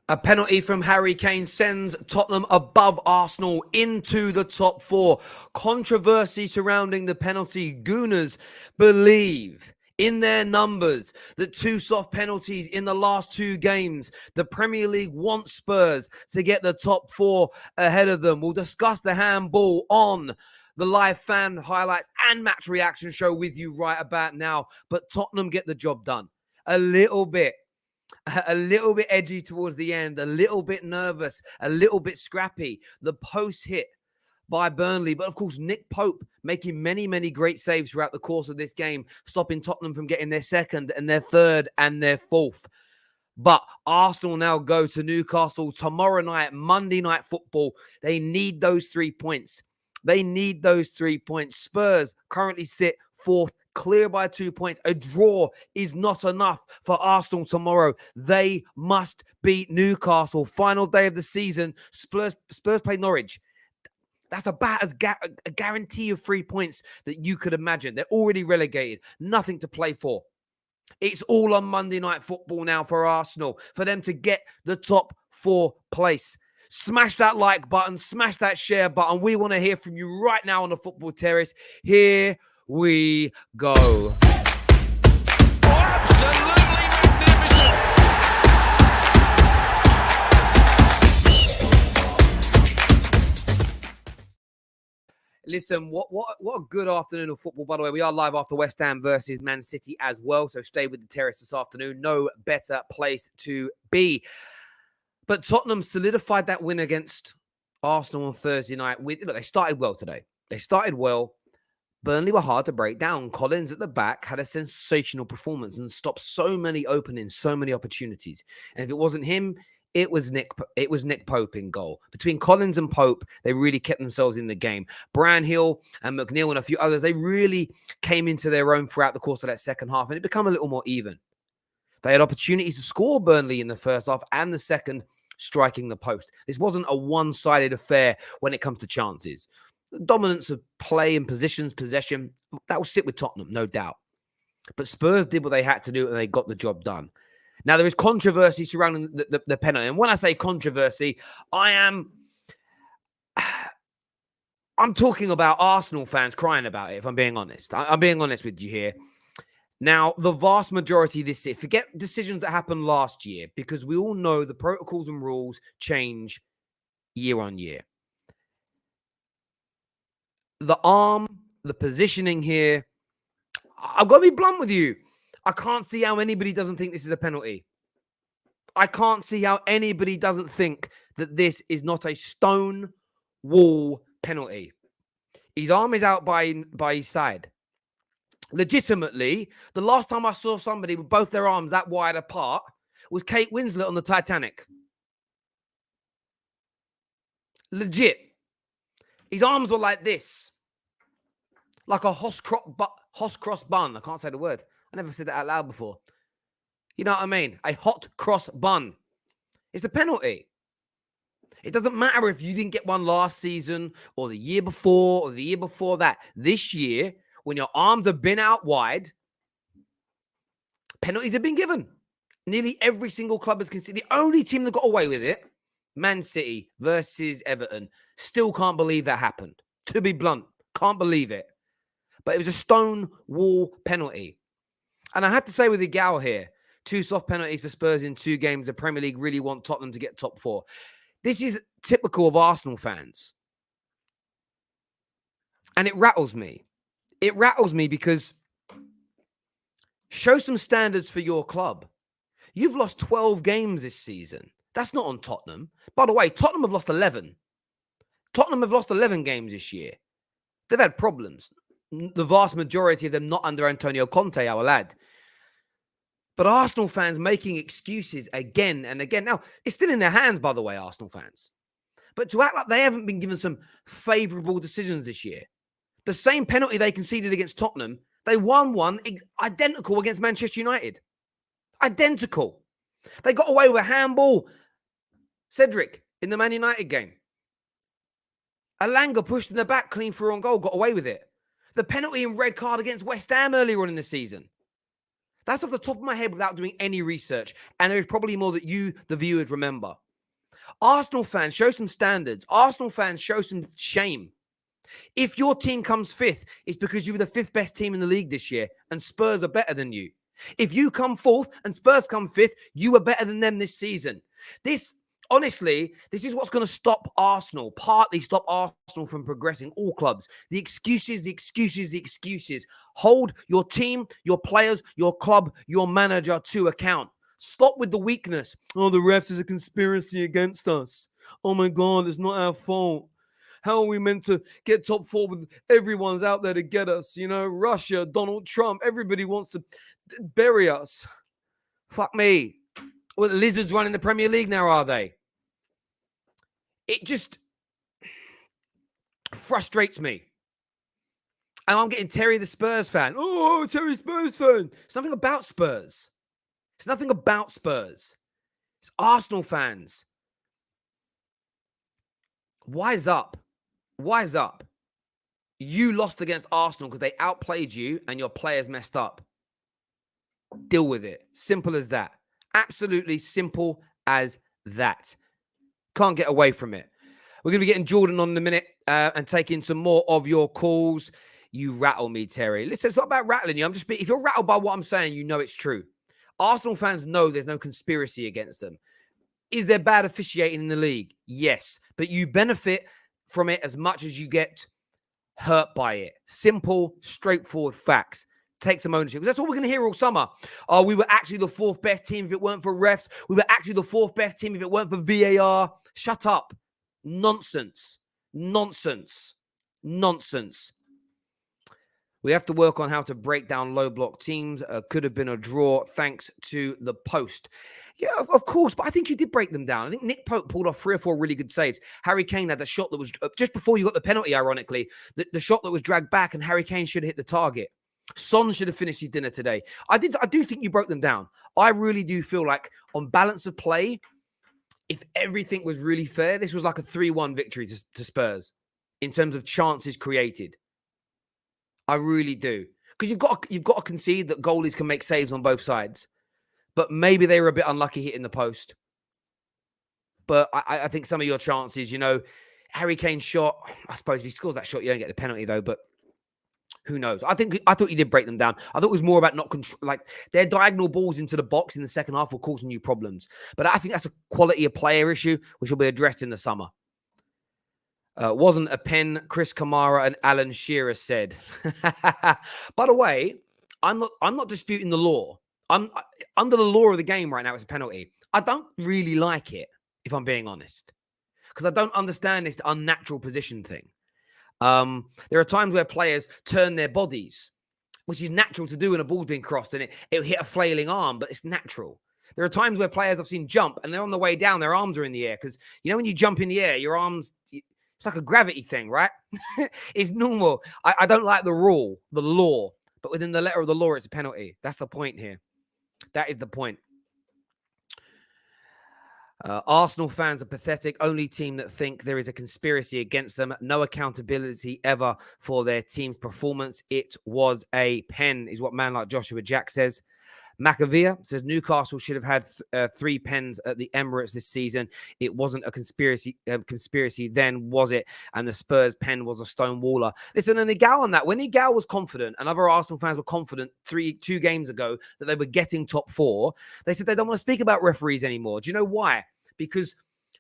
A penalty from Harry Kane sends Tottenham above Arsenal into the top four. Controversy surrounding the penalty. Gooners believe in their numbers that two soft penalties in the last two games. The Premier League wants Spurs to get the top four ahead of them. We'll discuss the handball on the live fan highlights and match reaction show with you right about now. But Tottenham get the job done. A little bit edgy towards the end, a little bit nervous, a little bit scrappy. The post hit by Burnley, but of course, Nick Pope making many great saves throughout the course of this game, stopping Tottenham from getting their second and their third and their fourth. But Arsenal now go to Newcastle tomorrow night, Monday Night Football. They need those 3 points. They need those 3 points. Spurs currently sit fourth, clear by 2 points. A draw is not enough for Arsenal tomorrow. They must beat Newcastle. Final day of the season. Spurs play Norwich. That's about as a guarantee of 3 points that you could imagine. They're already relegated. Nothing to play for. It's all on Monday Night Football now for Arsenal, for them to get the top four place. Smash that like button, smash that share button. We want to hear from you right now on the Football Terrace. Here we go. Absolutely magnificent. Listen, what a good afternoon of football. By the way, we are live after West Ham versus Man City as well. So stay with the Terrace this afternoon. No better place to be. But Tottenham solidified that win against Arsenal on Thursday night. They started well today. They started well. Burnley were hard to break down. Collins at the back had a sensational performance and stopped so many openings, so many opportunities. And if it wasn't him, it was Nick Pope in goal. Between Collins and Pope, they really kept themselves in the game. Brownhill and McNeil and a few others, they really came into their own throughout the course of that second half, and it became a little more even. They had opportunities to score Burnley in the first half and the second, striking the post. This wasn't a one-sided affair when it comes to chances. The dominance of play and possession, that will sit with Tottenham, no doubt. But Spurs did what they had to do and they got the job done. Now, there is controversy surrounding the penalty. And when I say controversy, I'm talking about Arsenal fans crying about it, if I'm being honest. I'm being honest with you here. Now, the vast majority this year, forget decisions that happened last year, because we all know the protocols and rules change year on year. The arm, the positioning here, I've got to be blunt with you. I can't see how anybody doesn't think this is a penalty. I can't see how anybody doesn't think that this is not a stone wall penalty. His arm is out by his side. Legitimately, the last time I saw somebody with both their arms that wide apart was Kate Winslet on the Titanic. Legit. His arms were like this. Like a cross bun. I can't say the word. I never said that out loud before. You know what I mean? A hot cross bun. It's a penalty. It doesn't matter if you didn't get one last season or the year before or the year before that. This year, when your arms have been out wide, penalties have been given. Nearly every single club has conceded. The only team that got away with it, Man City versus Everton, still can't believe that happened. To be blunt, can't believe it. But it was a stone wall penalty. And I have to say with the gal here, 2 soft penalties for Spurs in 2 games. The Premier League really want Tottenham to get top 4. This is typical of Arsenal fans. And it rattles me. It rattles me because show some standards for your club. You've lost 12 games this season. That's not on Tottenham. By the way, Tottenham have lost 11. Tottenham have lost 11 games this year. They've had problems. The vast majority of them not under Antonio Conte, our lad. But Arsenal fans making excuses again and again. Now, it's still in their hands, by the way, Arsenal fans. But to act like they haven't been given some favourable decisions this year. The same penalty they conceded against Tottenham, they won one identical against Manchester United. Identical. They got away with a handball. Cedric in the Man United game. Alanga pushed in the back, clean through on goal, got away with it. The penalty and red card against West Ham earlier on in the season. That's off the top of my head without doing any research. And there is probably more that you, the viewers, remember. Arsenal fans, show some standards. Arsenal fans, show some shame. If your team comes fifth, it's because you were the fifth best team in the league this year and Spurs are better than you. If you come fourth and Spurs come fifth, you were better than them this season. Honestly, this is what's going to stop Arsenal, partly stop Arsenal from progressing, all clubs. The excuses, the excuses, the excuses. Hold your team, your players, your club, your manager to account. Stop with the weakness. Oh, the refs is a conspiracy against us. Oh my God, it's not our fault. How are we meant to get top four with everyone's out there to get us? You know, Russia, Donald Trump, everybody wants to bury us. Fuck me. Well, the lizards running the Premier League now, are they? It just frustrates me. And I'm getting Terry the Spurs fan. Oh, Terry Spurs fan. It's nothing about Spurs. It's nothing about Spurs. It's Arsenal fans. Wise up. Wise up. You lost against Arsenal because they outplayed you and your players messed up. Deal with it. Simple as that. Absolutely simple as that. Can't get away from it. We're going to be getting Jordan on in a minute and taking some more of your calls. You rattle me, Terry. Listen, it's not about rattling you. If you're rattled by what I'm saying, you know it's true. Arsenal fans know there's no conspiracy against them. Is there bad officiating in the league? Yes. But you benefit from it as much as you get hurt by it. Simple, straightforward facts. Take some ownership. Because that's all we're going to hear all summer. Oh, we were actually the fourth best team if it weren't for refs. We were actually the fourth best team if it weren't for VAR. Shut up. Nonsense. Nonsense. Nonsense. We have to work on how to break down low block teams. Could have been a draw thanks to the post. Yeah, of course, but I think you did break them down. I think Nick Pope pulled off 3 or 4 really good saves. Harry Kane had the shot that was just before you got the penalty, ironically, the shot that was dragged back and Harry Kane should have hit the target. Son should have finished his dinner today. I do think you broke them down. I really do feel like on balance of play, if everything was really fair, this was like a 3-1 victory to Spurs in terms of chances created. I really do. Because you've got to concede that goalies can make saves on both sides. But maybe they were a bit unlucky hitting the post. But I think some of your chances, you know, Harry Kane's shot, I suppose if he scores that shot, you don't get the penalty though, but who knows? I thought you did break them down. I thought it was more about not control, like their diagonal balls into the box in the second half were causing you problems. But I think that's a quality of player issue, which will be addressed in the summer. Wasn't a pen, Chris Kamara and Alan Shearer said. By the way, I'm not disputing the law. I'm under the law of the game right now. It's a penalty. I don't really like it, if I'm being honest, because I don't understand this unnatural position thing. There are times where players turn their bodies, which is natural to do when a ball's being crossed and it'll hit a flailing arm, but it's natural. There are times where players I've seen jump and they're on the way down, their arms are in the air. Because, you know, when you jump in the air, your arms, it's like a gravity thing, right? It's normal. I don't like the rule, the law, but within the letter of the law, it's a penalty. That's the point here. That is the point. Arsenal fans are pathetic. Only team that think there is a conspiracy against them. No accountability ever for their team's performance. It was a pen, is what man like Joshua Jack says. Macavia says Newcastle should have had 3 pens at the Emirates this season. It wasn't a conspiracy then, was it? And the Spurs pen was a stonewaller. Listen, and Igal on that. When Igal was confident, and other Arsenal fans were confident 2 games ago that they were getting top 4, they said they don't want to speak about referees anymore. Do you know why? Because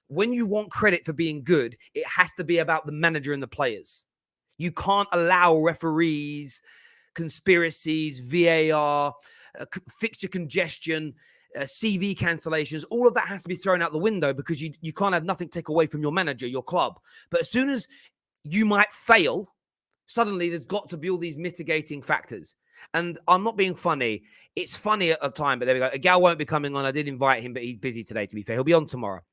when you want credit for being good, it has to be about the manager and the players. You can't allow referees, conspiracies, VAR, fixture congestion, CV cancellations. All of that has to be thrown out the window because you can't have nothing take away from your manager, your club. But as soon as you might fail, suddenly there's got to be all these mitigating factors. And I'm not being funny. It's funny at the time, but there we go. Gal won't be coming on. I did invite him, but he's busy today, to be fair. He'll be on tomorrow.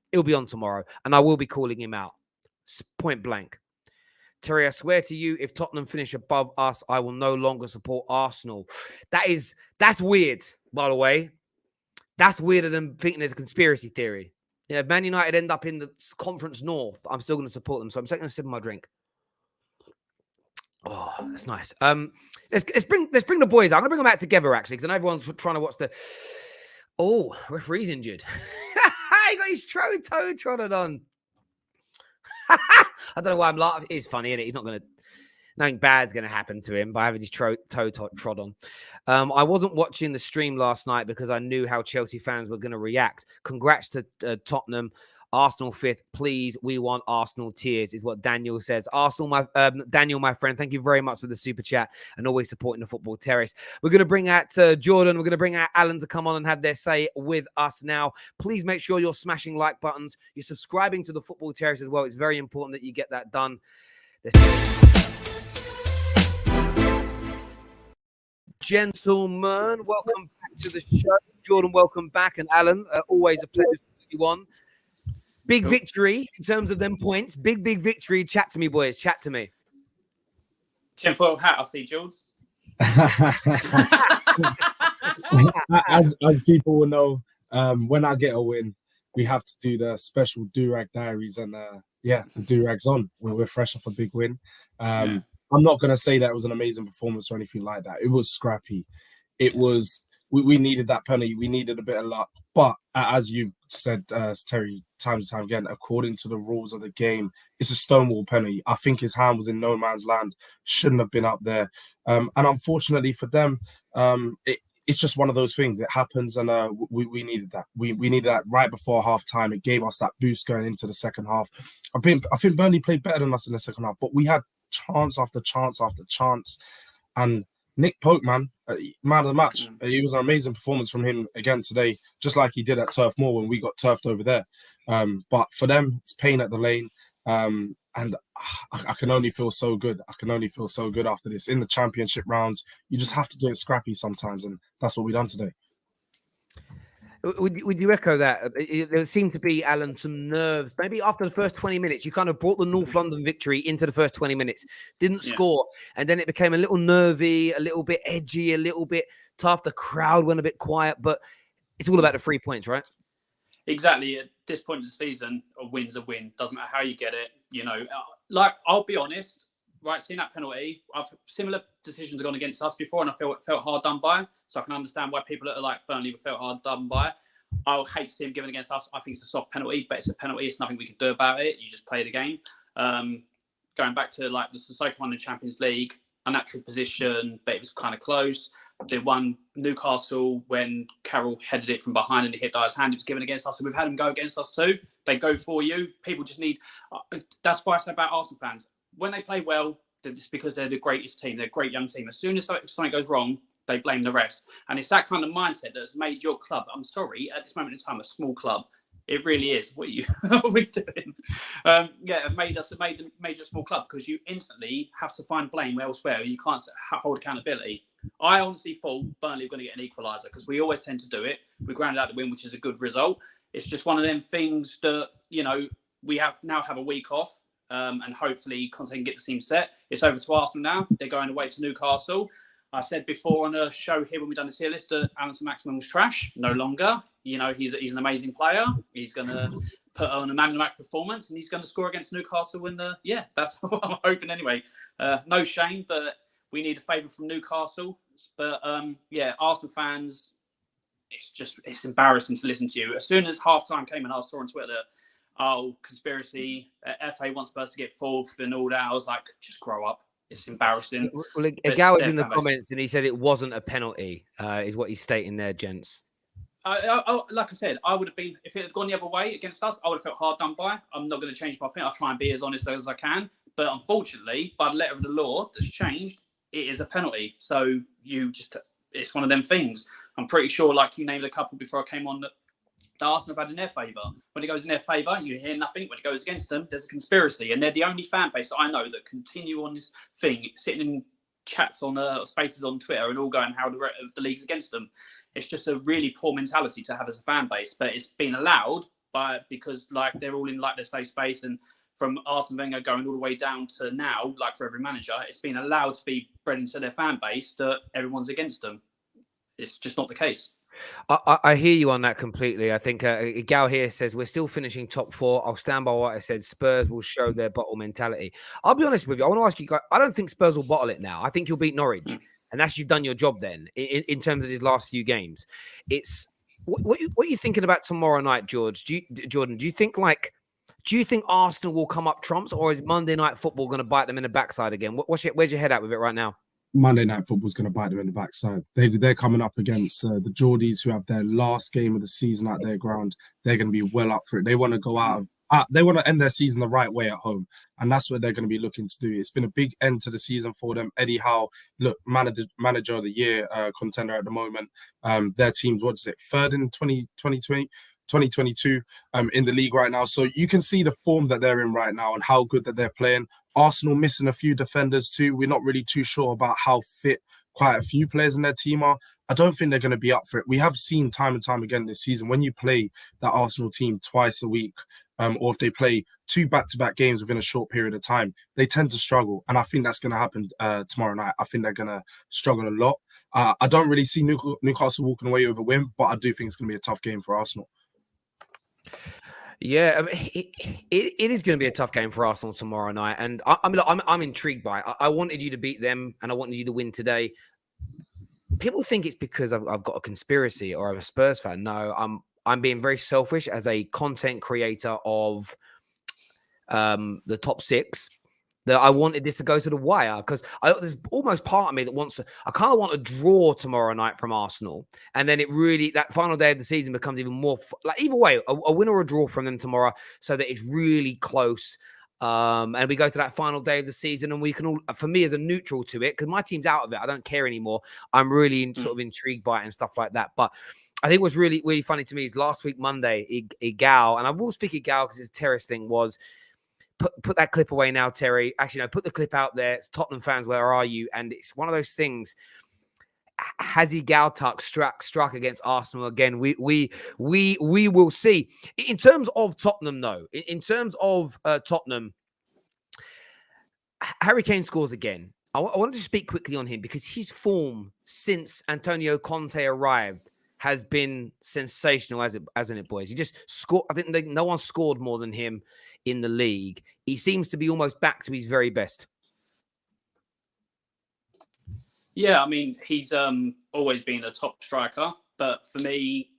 And I will be calling him out. Point blank. Terry, I swear to you, if Tottenham finish above us, I will no longer support Arsenal. That's weird, by the way. That's weirder than thinking there's a conspiracy theory. You know, if Man United end up in the Conference North, I'm still going to support them. So I'm taking a sip of my drink. Oh, that's nice. Let's bring the boys out. I'm gonna bring them out together actually, because I know everyone's trying to watch the. Oh, referee's injured. He got his toe trodden on. I don't know why I'm laughing. It's funny, isn't it? He's not gonna. Nothing bad's going to happen to him by having his toe trod on. I wasn't watching the stream last night because I knew how Chelsea fans were going to react. Congrats to Tottenham. Arsenal 5th. Please, we want Arsenal tears, is what Daniel says. Daniel, my friend, thank you very much for the super chat and always supporting the Football Terrace. We're going to bring out Jordan. We're going to bring out Alan to come on and have their say with us now. Please make sure you're smashing like buttons. You're subscribing to the Football Terrace as well. It's very important that you get that done. Let's get it. Gentlemen, welcome back to the show. Jordan, welcome back. And Alan, always a pleasure to have you on. Big victory in terms of them points. Big victory. Chat to me, boys. Chat to me. Tinfoil hat, I see, Jules. as people will know, when I get a win, we have to do the special do-rag diaries, and the do-rag's on. We're fresh off a big win. I'm not going to say that it was an amazing performance or anything like that. It was scrappy. It was, we needed that penalty. We needed a bit of luck. But as you've said, Terry, time and time again, according to the rules of the game, it's a stonewall penalty. I think his hand was in no man's land. Shouldn't have been up there. And unfortunately for them, it's just one of those things. It happens, and we needed that. We needed that right before half time. It gave us that boost going into the second half. I think Burnley played better than us in the second half, but we had chance after chance after chance. And Nick Pope, man of the match. It was an amazing performance from him again today, just like he did at Turf Moor when we got turfed over there. But for them, it's pain at the lane. And I can only feel so good. I can only feel so good after this. In the championship rounds, you just have to do it scrappy sometimes, and that's what we've done today. Would you echo that? There seemed to be, Alan, some nerves. Maybe after the first 20 minutes, you kind of brought the North London victory into the first 20 minutes, didn't score, and then it became a little nervy, a little bit edgy, a little bit tough. The crowd went a bit quiet, but it's all about the 3 points, right? Exactly. At this point in the season, a win's a win. Doesn't matter how you get it. You know, like, I'll be honest, right, seeing that penalty, similar decisions have gone against us before, and I felt hard done by. So I can understand why people that are like Burnley felt hard done by. I'll hate to see him given against us. I think it's a soft penalty, but it's a penalty. It's nothing we can do about it. You just play the game. Going back to like the Sissoko one in the Champions League, a natural position, but it was kind of close. They won Newcastle when Carroll headed it from behind and it hit Dyer's hand. It was given against us, and we've had them go against us too. They go for you. People just need. That's why I say about Arsenal fans, when they play well, it's because they're the greatest team. They're a great young team. As soon as something goes wrong, they blame the rest. And it's that kind of mindset that's made your club, I'm sorry, at this moment in time, a small club. It really is. What are we doing? It made us a small club, because you instantly have to find blame elsewhere. You can't hold accountability. I honestly thought Burnley were going to get an equaliser, because we always tend to do it. We grounded out the win, which is a good result. It's just one of them things that, we now have a week off. And hopefully Conte can get the team set. It's over to Arsenal now. They're going away to Newcastle. I said before on a show here when we done the tier list that Alan Saint-Maximin was trash. No longer. He's an amazing player. He's going to put on a man of the match performance, and he's going to score against Newcastle. And that's what I'm hoping anyway. No shame, but we need a favour from Newcastle. But Arsenal fans, it's embarrassing to listen to you. As soon as half-time came and I saw on Twitter, conspiracy, FA wants Spurs to get fourth and all that, I was like, just grow up. It's embarrassing. Well, Agal was in the comments and he said it wasn't a penalty, is what he's stating there, gents. Like I said, I would have been, if it had gone the other way against us, I would have felt hard done by. I'm not going to change my thing. I'll try and be as honest as I can. But unfortunately, by the letter of the law that's changed, it is a penalty. So it's one of them things. I'm pretty sure, like you named a couple before I came on, that Arsenal have had in their favour. When it goes in their favour, you hear nothing. When it goes against them, there's a conspiracy. And they're the only fan base that I know that continue on this thing, sitting in chats on spaces on Twitter and all going how the league's against them. It's just a really poor mentality to have as a fan base. But it's been allowed because like they're all in like their safe space, and from Arsene Wenger going all the way down to now, like for every manager, it's been allowed to be bred into their fan base that everyone's against them. It's just not the case. I hear you on that completely. I think Gal here says we're still finishing top four. I'll stand by what I said. Spurs will show their bottle mentality. I'll be honest with you. I want to ask you guys. I don't think Spurs will bottle it now. I think you'll beat Norwich, and that's you've done your job then in terms of these last few games. It's what are you thinking about tomorrow night, George? Jordan? Do you think Arsenal will come up trumps, or is Monday Night Football going to bite them in the backside again? Where's your head at with it right now? Monday Night Football's going to bite them in the backside. They're coming up against the Geordies, who have their last game of the season at their ground. They're going to be well up for it. They want to go out. They want to end their season the right way at home, and that's what they're going to be looking to do. It's been a big end to the season for them. Eddie Howe, look, manager of the year contender at the moment. Their team's third in 2022 in the league right now. So you can see the form that they're in right now and how good that they're playing. Arsenal missing a few defenders too. We're not really too sure about how fit quite a few players in their team are. I don't think they're going to be up for it. We have seen time and time again this season, when you play that Arsenal team twice a week, or if they play 2 back-to-back games within a short period of time, they tend to struggle. And I think that's going to happen tomorrow night. I think they're going to struggle a lot. I don't really see Newcastle walking away with a win, but I do think it's going to be a tough game for Arsenal. Yeah, I mean, it is going to be a tough game for Arsenal tomorrow night, and I'm intrigued by it. I wanted you to beat them, and I wanted you to win today. People think it's because I've got a conspiracy or I'm a Spurs fan. No, I'm being very selfish as a content creator of the top 6. That I wanted this to go to the wire, because there's almost part of me that wants to. I kind of want a draw tomorrow night from Arsenal, and then that final day of the season becomes even more like either way, a win or a draw from them tomorrow, so that it's really close. And we go to that final day of the season, and we can all, for me as a neutral to it, because my team's out of it, I don't care anymore. I'm really sort of intrigued by it and stuff like that. But I think what's really, really funny to me is last week Monday, Igal, and I will speak Igal because his Terrace thing was. Put that clip away now, Terry. Actually, no, put the clip out there. It's Tottenham fans, where are you? And it's one of those things. Has he Galtuck struck against Arsenal again? We will see. In terms of Tottenham, though, in terms of Tottenham, Harry Kane scores again. I wanted to speak quickly on him because his form since Antonio Conte arrived has been sensational, hasn't it, boys? He just scored. I think no one scored more than him in the league. He seems to be almost back to his very best. Yeah, I mean, he's always been a top striker. But for me,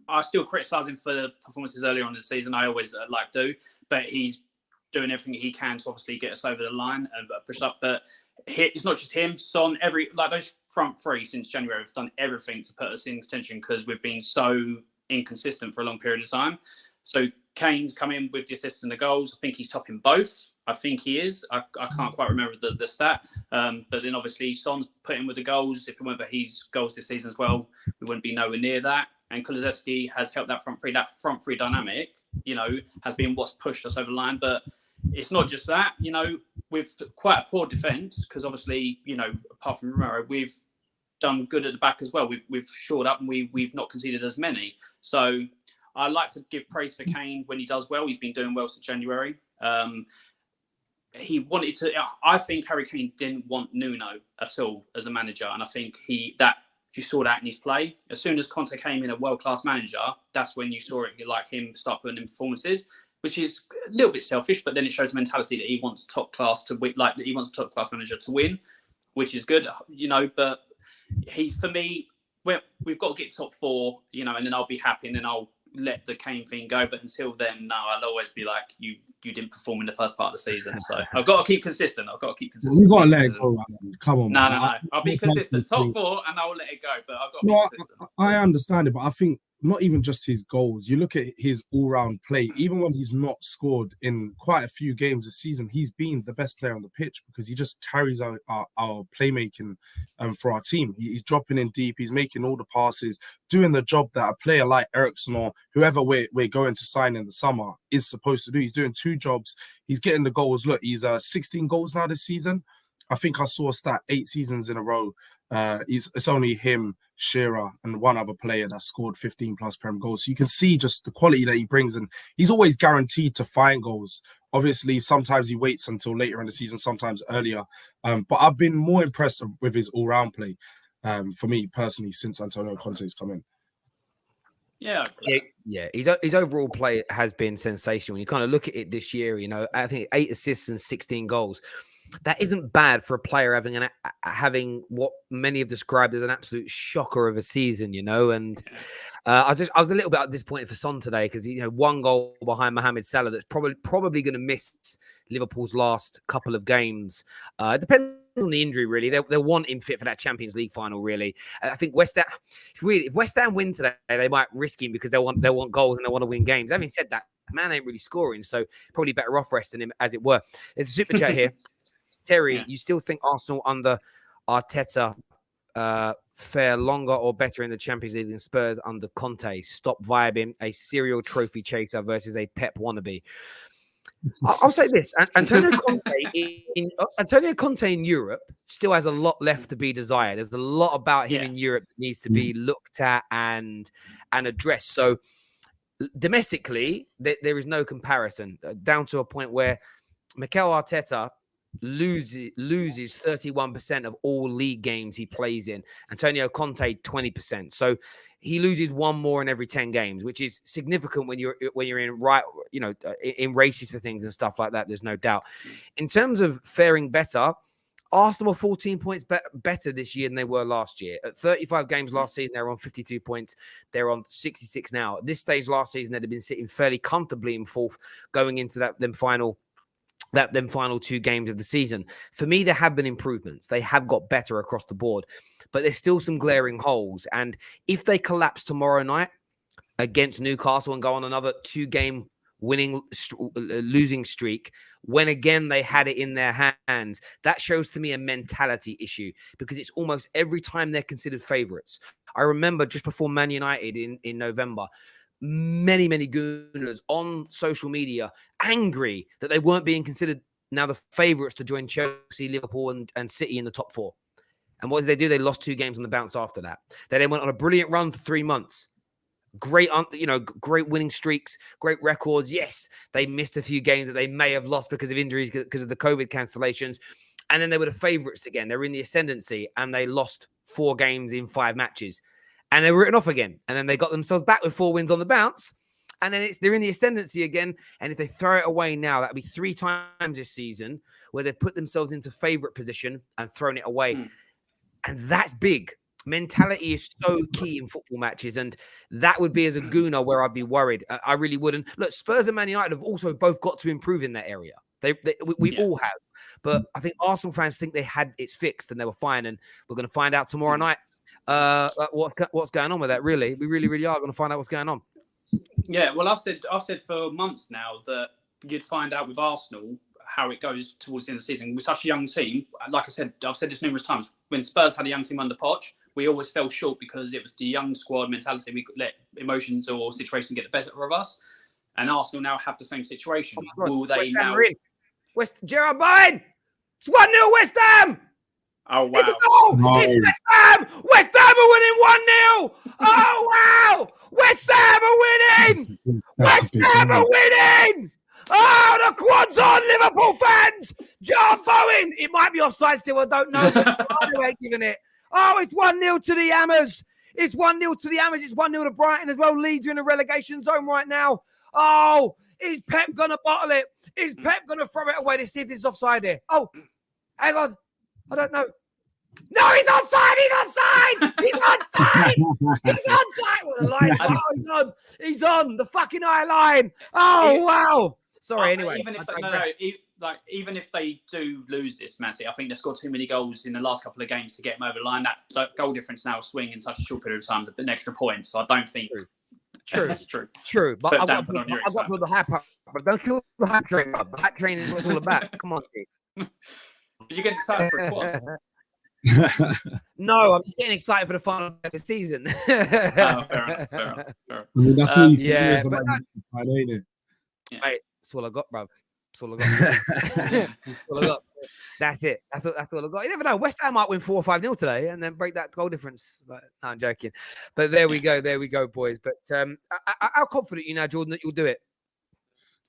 I still criticise him for the performances earlier on in the season. I always do. But he's doing everything he can to obviously get us over the line and push up. But it's not just him. Son, those front 3 since January have done everything to put us in contention because we've been so inconsistent for a long period of time. So Kane's come in with the assists and the goals. I think he's topping both. I think he is. I can't quite remember the stat. But then obviously Son's put in with the goals. If it weren't for his goals this season as well, we wouldn't be nowhere near that. And Kulusevski has helped that front 3. That front 3 dynamic, has been what's pushed us over the line. But it's not just that, with quite a poor defence, because obviously, apart from Romero, we've done good at the back as well. We've shored up and we've not conceded as many. So I like to give praise for Kane when he does well. He's been doing well since January. He wanted to. I think Harry Kane didn't want Nuno at all as a manager, and I think you saw that in his play. As soon as Conte came in, a world-class manager, that's when you saw it, like him start putting in performances, which is a little bit selfish, but then it shows the mentality that he wants top class to win, like he wants a top class manager to win, which is good, But for me, we've got to get top 4, and then I'll be happy, and then I'll let the Kane thing go. But until then, no, I'll always be like, you didn't perform in the first part of the season. So I've got to keep consistent. We've got to let it go. Come on. No. I'll be consistent. Top 4 and I'll let it go. But I've got to be consistent. I understand it, but I think not even just his goals. You look at his all-round play. Even when he's not scored in quite a few games this season, he's been the best player on the pitch because he just carries our playmaking for our team. He's dropping in deep. He's making all the passes, doing the job that a player like Eriksen or whoever we're going to sign in the summer is supposed to do. He's doing 2 jobs. He's getting the goals. Look, he's 16 goals now this season. I think I saw a stat 8 seasons in a row. It's only him, Shearer, and one other player that scored 15 plus Prem goals. So you can see just the quality that he brings, and he's always guaranteed to find goals. Obviously, sometimes he waits until later in the season, sometimes earlier. But I've been more impressed with his all-round play. for me personally since Antonio Conte's come in. Yeah. Yeah. His overall play has been sensational. When you kind of look at it this year, I think 8 assists and 16 goals. That isn't bad for a player having what many have described as an absolute shocker of a season, and I was a little bit disappointed for Son today because 1 goal behind Mohamed Salah that's probably going to miss Liverpool's last couple of games. It depends on the injury, really. They'll want him fit for that Champions League final, really. I think West Ham. It's weird. If West Ham win today, they might risk him because they want goals and they want to win games. Having said that, man ain't really scoring, so probably better off resting him, as it were. There's a super chat here. Terry, you still think Arsenal under Arteta fare longer or better in the Champions League than Spurs under Conte? Stop vibing, a serial trophy chaser versus a Pep wannabe. I'll say this: Antonio Conte in Europe still has a lot left to be desired. There's a lot about him in Europe that needs to be looked at and addressed. So domestically, there is no comparison, down to a point where Mikel Arteta loses 31% of all league games he plays in. Antonio Conte 20%. So he loses 1 more in every 10 games, which is significant when you're in races for things and stuff like that. There's no doubt. In terms of faring better, Arsenal are 14 points better this year than they were last year. At 35 games last season, they were on 52 points. They're on 66 now. At this stage last season, they'd have been sitting fairly comfortably in 4th going into them final 2 games of the season. For me, there have been improvements. They have got better across the board, but there's still some glaring holes. And if they collapse tomorrow night against Newcastle and go on another 2-game losing streak, when again they had it in their hands, that shows to me a mentality issue, because it's almost every time they're considered favourites. I remember just before Man United in November, many Gooners on social media angry that they weren't being considered now the favourites to join Chelsea, Liverpool and City in the top 4. And what did they do? They lost 2 games on the bounce after that. They then went on a brilliant run for 3 months. Great winning streaks, great records. Yes, they missed a few games that they may have lost because of injuries, because of the COVID cancellations. And then they were the favourites again. They were in the ascendancy and they lost 4 games in 5 matches. And they were written off again. And then they got themselves back with 4 wins on the bounce. And then they're in the ascendancy again. And if they throw it away now, that'll be 3 times this season where they've put themselves into favourite position and thrown it away. And that's big. Mentality is so key in football matches. And that would be, as a Gooner, where I'd be worried. I really wouldn't. Look, Spurs and Man United have also both got to improve in that area. We all have. But I think Arsenal fans think they had it fixed and they were fine. And we're going to find out tomorrow night what's going on with that, really. We really are going to find out what's going on. Yeah, well, I've said for months now that you'd find out with Arsenal how it goes towards the end of the season. With such a young team, like I said, I've said this numerous times, when Spurs had a young team under Poch, we always fell short because it was the young squad mentality. We could let emotions or situations get the better of us. And Arsenal now have the same situation. Will they now... Gerard Bowen! It's 1-0 West Ham! Oh, wow. It's West Ham! West Ham are winning 1-0! Oh, wow! West Ham are winning! West Ham are winning! Oh, the quad's on, Liverpool fans! Gerard Bowen! It might be offside still, I don't know. I ain't giving it. Oh, it's 1-0 to the Hammers. It's 1-0 to the Hammers. It's 1-0 to Brighton as well. Leeds are in the relegation zone right now. Oh, is Pep going to bottle it? Is Pep going to throw it away to see if this is offside here? Oh, hang on. I don't know. No, he's onside. He's onside. He's onside. He's onside. Well, the line's he's on. He's on the fucking eye line. Oh, wow. Sorry, anyway. Even if they do lose this, Matty, I think they've scored too many goals in the last couple of games to get them over the line. That goal difference now swing in such a short period of time is an extra point. So I don't think... True. That's true. True. But I've got to put the hype up. But don't kill the hype train up. The hype train is what it's all about. Come on, Steve. Did you get excited for a quad? No, I'm just getting excited for the final of the season. Fair enough. I mean, that's all you can do yeah, ain't it? Mate, that's all I got, bruv. That's all I got. That's all I got. That's it. That's all I got. You never know. West Ham might win 4 or 5-0 today and then break that goal difference. No, I'm joking. But there we go. There we go, boys. But how confident are you now, Jordan, that you'll do it?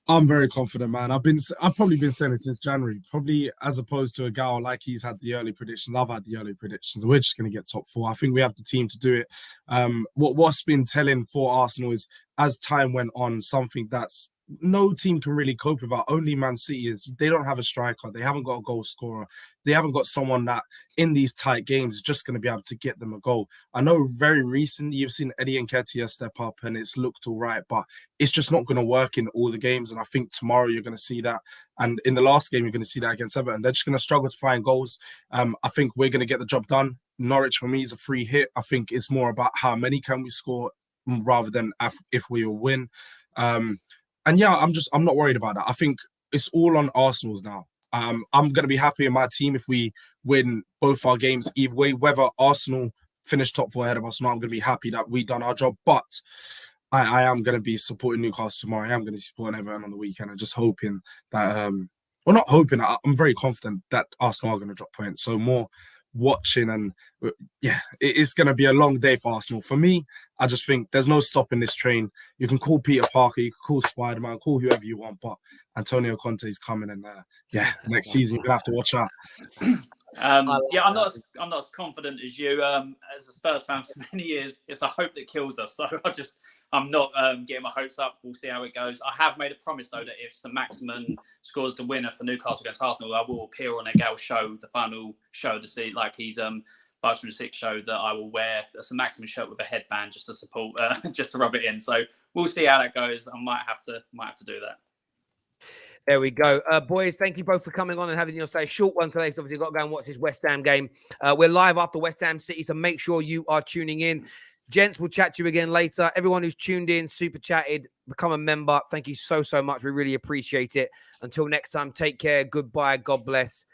I'm very confident, man. I've probably been saying it since January. Probably as opposed to a gal like he's had the early predictions. I've had the early predictions. We're just going to get top four. I think we have the team to do it. What's been telling for Arsenal is as time went on, something that's no team can really cope with. Only Man City is they don't have a striker. They haven't got a goal scorer. They haven't got someone that in these tight games is just going to be able to get them a goal. I know very recently you've seen Eddie Nketiah step up and it's looked all right, but it's just not going to work in all the games. And I think tomorrow you're going to see that. And in the last game, you're going to see that against Everton. They're just going to struggle to find goals. I think we're going to get the job done. Norwich, for me, is a free hit. I think it's more about how many can we score rather than if we will win. And yeah, I'm not worried about that. I think it's all on Arsenal's now. I'm going to be happy in my team if we win both our games either way. Whether Arsenal finish top four ahead of us or not, I'm going to be happy that we done our job. But I am going to be supporting Newcastle tomorrow. I am going to be supporting Everton on the weekend. I'm just hoping that, well, not hoping. I'm very confident that Arsenal are going to drop points. So more watching and yeah, it's going to be a long day for Arsenal. For me, I just think there's no stopping this train. You can call Peter Parker, you can call Spider-Man, call whoever you want, but Antonio Conte is coming, and yeah, next season you're gonna have to watch out. Yeah, I'm not as confident as you. As a Spurs fan for many years, it's the hope that kills us. So I'm not getting my hopes up. We'll see how it goes. I have made a promise though that if St. Maximin scores the winner for Newcastle against Arsenal, I will appear on Egal's show, the final show, to see like he's 506 show, that I will wear a St. Maximin shirt with a headband just to support, just to rub it in. So we'll see how that goes. I might have to do that. There we go. Boys, thank you both for coming on and having your say. Short one today, so obviously got to go and watch this West Ham game. We're live after West Ham City, so make sure you are tuning in. Gents, we'll chat to you again later. Everyone who's tuned in, super chatted, become a member. Thank you so much. We really appreciate it. Until next time, take care. Goodbye. God bless.